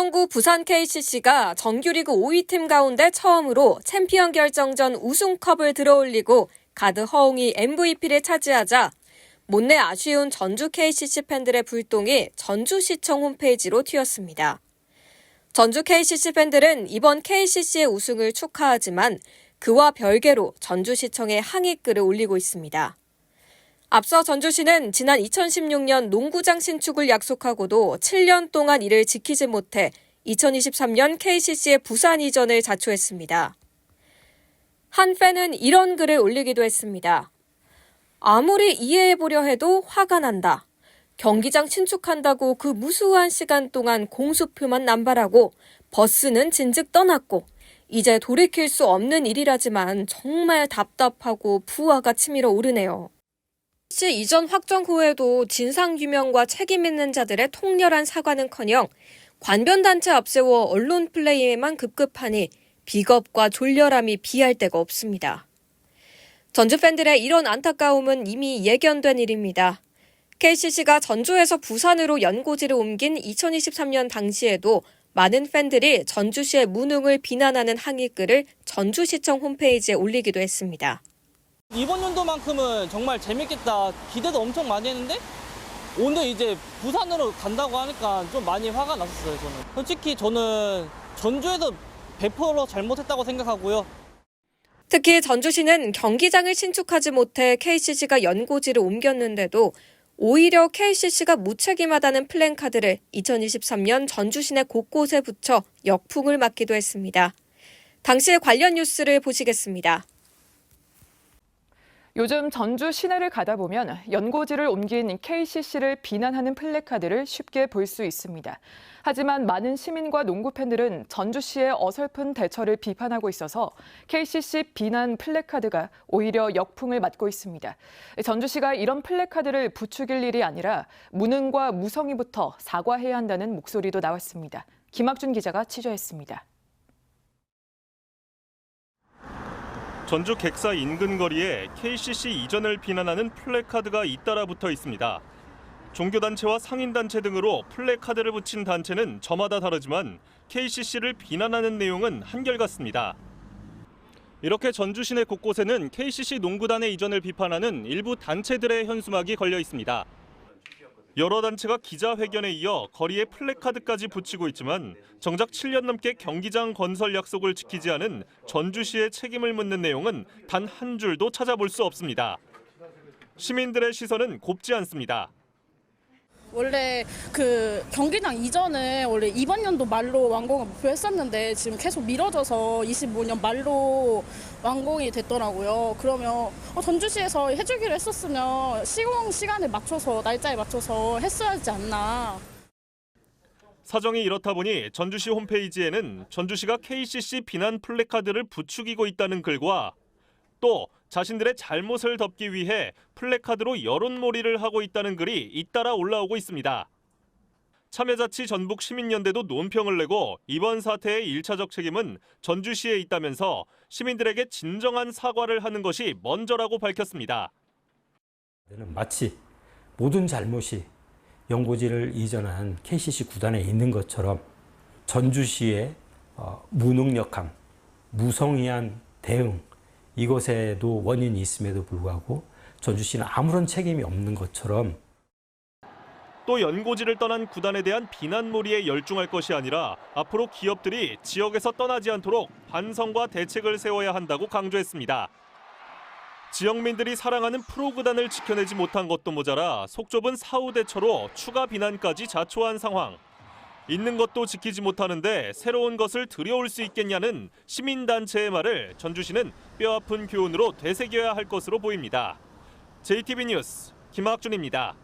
프로농구 부산 KCC가 정규리그 5위 팀 가운데 처음으로 챔피언 결정전 우승컵을 들어올리고 가드 허웅이 MVP를 차지하자 못내 아쉬운 전주 KCC 팬들의 불똥이 전주시청 홈페이지로 튀었습니다. 전주 KCC 팬들은 이번 KCC의 우승을 축하하지만 그와 별개로 전주시청에 항의글을 올리고 있습니다. 앞서 전주시는 지난 2016년 농구장 신축을 약속하고도 7년 동안 이를 지키지 못해 2023년 KCC의 부산 이전을 자초했습니다. 한 팬은 이런 글을 올리기도 했습니다. 아무리 이해해보려 해도 화가 난다. 경기장 신축한다고 그 무수한 시간 동안 공수표만 남발하고 버스는 진즉 떠났고 이제 돌이킬 수 없는 일이라지만 정말 답답하고 부하가 치밀어 오르네요. 이전 확정 후에도 진상규명과 책임 있는 자들의 통렬한 사과는커녕 관변단체 앞세워 언론 플레이에만 급급하니 비겁과 졸렬함이 비할 데가 없습니다. 전주 팬들의 이런 안타까움은 이미 예견된 일입니다. KCC가 전주에서 부산으로 연고지를 옮긴 2023년 당시에도 많은 팬들이 전주시의 무능을 비난하는 항의글을 전주시청 홈페이지에 올리기도 했습니다. 이번 연도만큼은 정말 재밌겠다. 기대도 엄청 많이 했는데 오늘 이제 부산으로 간다고 하니까 좀 많이 화가 났었어요. 솔직히 저는 전주에서 100% 잘못했다고 생각하고요. 특히 전주시는 경기장을 신축하지 못해 KCC가 연고지를 옮겼는데도 오히려 KCC가 무책임하다는 플랜카드를 2023년 전주 시내 곳곳에 붙여 역풍을 맞기도 했습니다. 당시의 관련 뉴스를 보시겠습니다. 요즘 전주 시내를 가다 보면 연고지를 옮긴 KCC를 비난하는 플래카드를 쉽게 볼 수 있습니다. 하지만 많은 시민과 농구 팬들은 전주시의 어설픈 대처를 비판하고 있어서 KCC 비난 플래카드가 오히려 역풍을 맞고 있습니다. 전주시가 이런 플래카드를 부추길 일이 아니라 무능과 무성의부터 사과해야 한다는 목소리도 나왔습니다. 김학준 기자가 취재했습니다. 전주 객사 인근 거리에 KCC 이전을 비난하는 플래카드가 잇따라 붙어 있습니다. 종교단체와 상인단체 등으로 플래카드를 붙인 단체는 저마다 다르지만 KCC를 비난하는 내용은 한결같습니다. 이렇게 전주 시내 곳곳에는 KCC 농구단의 이전을 비판하는 일부 단체들의 현수막이 걸려 있습니다. 여러 단체가 기자회견에 이어 거리에 플래카드까지 붙이고 있지만 정작 7년 넘게 경기장 건설 약속을 지키지 않은 전주시의 책임을 묻는 내용은 단 한 줄도 찾아볼 수 없습니다. 시민들의 시선은 곱지 않습니다. 원래 그 경기장 이전을 원래 이번 연도 말로 완공을 목표했었는데 지금 계속 미뤄져서 25년 말로 완공이 됐더라고요. 그러면 전주시에서 해주기로 했었으면 시공 시간에 맞춰서 날짜에 맞춰서 했어야 하지 않나. 사정이 이렇다 보니 전주시 홈페이지에는 전주시가 KCC 비난 플래카드를 부추기고 있다는 글과 또 자신들의 잘못을 덮기 위해 플래카드로 여론몰이를 하고 있다는 글이 잇따라 올라오고 있습니다. 참여자치 전북시민연대도 논평을 내고 이번 사태의 1차적 책임은 전주시에 있다면서 시민들에게 진정한 사과를 하는 것이 먼저라고 밝혔습니다. 마치 모든 잘못이 연고지를 이전한 KCC 구단에 있는 것처럼 전주시의 무능력함, 무성의한 대응, 이것에도 원인이 있음에도 불구하고 전주시는 아무런 책임이 없는 것처럼 또 연고지를 떠난 구단에 대한 비난몰이에 열중할 것이 아니라 앞으로 기업들이 지역에서 떠나지 않도록 반성과 대책을 세워야 한다고 강조했습니다. 지역민들이 사랑하는 프로구단을 지켜내지 못한 것도 모자라 속 좁은 사후 대처로 추가 비난까지 자초한 상황. 있는 것도 지키지 못하는데 새로운 것을 들여올 수 있겠냐는 시민단체의 말을 전주시는 뼈아픈 교훈으로 되새겨야 할 것으로 보입니다. JTB 뉴스 김학준입니다.